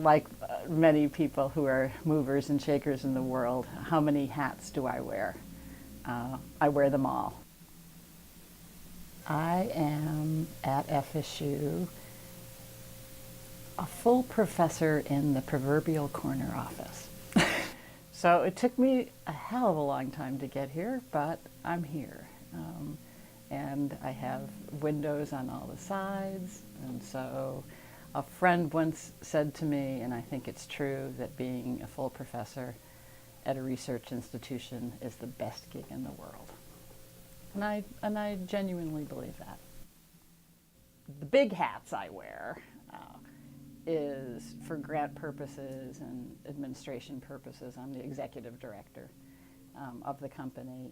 like many people who are movers and shakers in the world, how many hats do I wear? I wear them all. I am at FSU a full professor in the proverbial corner office. So it took me a hell of a long time to get here, but I'm here. And I have windows on all the sides. And so a friend once said to me, and I think it's true, that being a full professor at a research institution is the best gig in the world. And I genuinely believe that. The big hats I wear is for grant purposes and administration purposes. I'm the executive director of the company.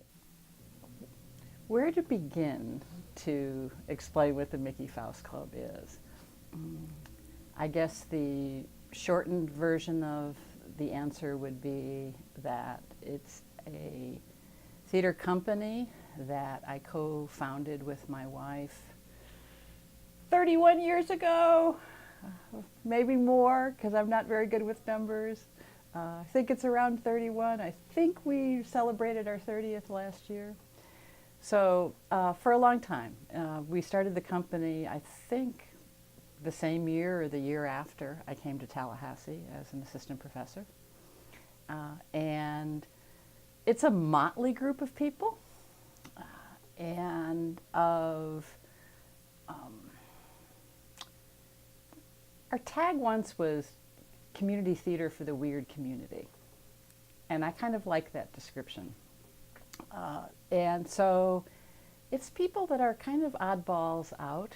Where to begin to explain what the Mickey Faust Club is? I guess the shortened version of the answer would be that it's a theater company that I co-founded with my wife 31 years ago, maybe more, because I'm not very good with numbers. I think it's around 31. I think we celebrated our 30th last year. So for a long time, we started the company, I think, the same year or the year after I came to Tallahassee as an assistant professor. And it's a motley group of people and of our tag once was community theater for the weird community. And I kind of like that description. And so it's people that are kind of oddballs out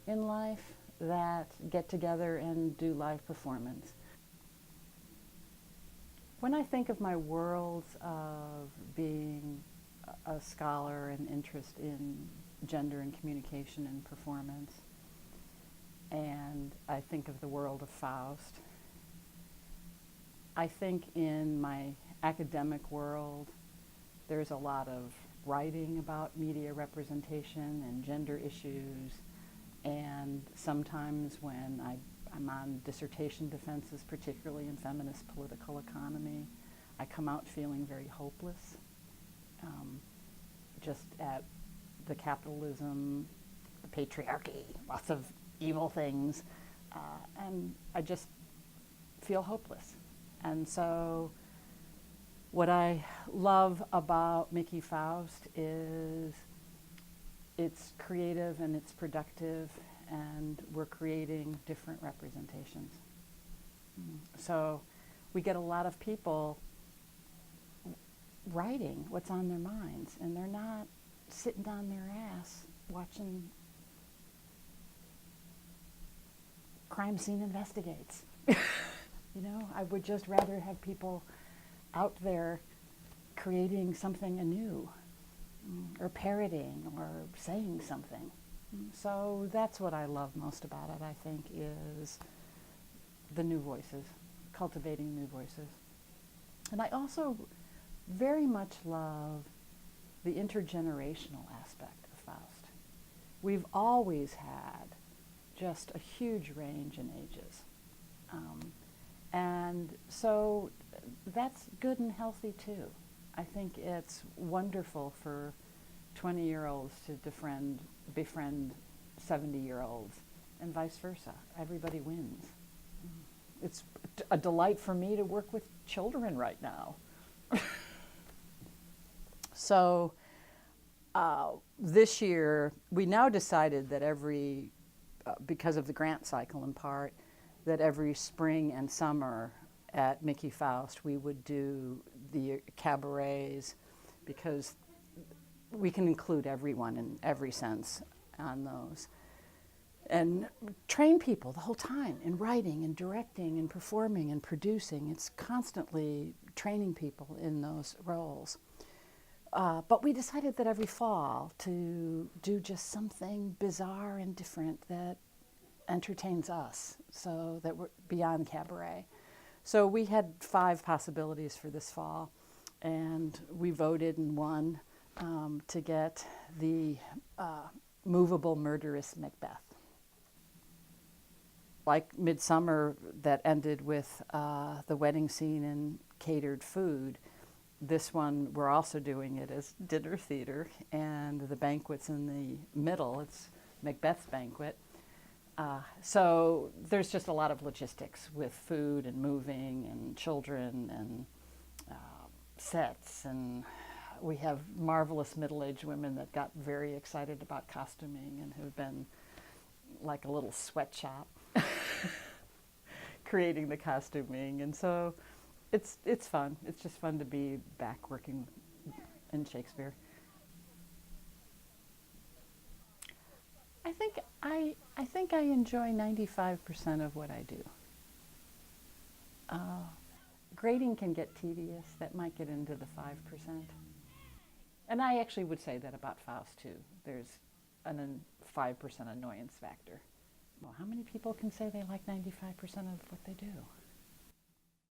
in life that get together and do live performance. When I think of my worlds of being a scholar and interest in gender and communication and performance, and I think of the world of Faust, I think in my academic world there's a lot of writing about media representation and gender issues, and sometimes when I'm on dissertation defenses, particularly in feminist political economy, I come out feeling very hopeless, just at the capitalism, the patriarchy, lots of evil things, and I just feel hopeless. And so what I love about Mickey Faust is it's creative and it's productive, and we're creating different representations. So we get a lot of people writing what's on their minds, and they're not sitting on their ass watching Crime Scene Investigates. You know, I would just rather have people out there creating something anew, or parroting, or saying something. So that's what I love most about it, I think, is the new voices, cultivating new voices. And I also very much love the intergenerational aspect of Faust. We've always had just a huge range in ages. And so that's good and healthy too. I think it's wonderful for 20-year-olds to befriend 70-year-olds, and vice versa. Everybody wins. It's a delight for me to work with children right now. So this year, we now decided that because of the grant cycle in part, that every spring and summer at Mickey Faust we would do the cabarets, because we can include everyone in every sense on those, and train people the whole time in writing and directing and performing and producing. It's constantly training people in those roles. But we decided that every fall to do just something bizarre and different that entertains us, so that we're beyond cabaret. So we had 5 possibilities for this fall, and we voted and won to get the movable murderous Macbeth. like Midsummer that ended with the wedding scene and catered food, this one we're also doing it as dinner theater, and the banquet's in the middle. It's Macbeth's banquet. So there's just a lot of logistics with food and moving and children and sets, and we have marvelous middle-aged women that got very excited about costuming and have been like a little sweatshop creating the costuming, and so it's fun. It's just fun to be back working in Shakespeare. I think I enjoy 95% of what I do. Grading can get tedious. That might get into the 5%. And I actually would say that about Faust too. There's an 5% annoyance factor. Well, how many people can say they like 95% of what they do?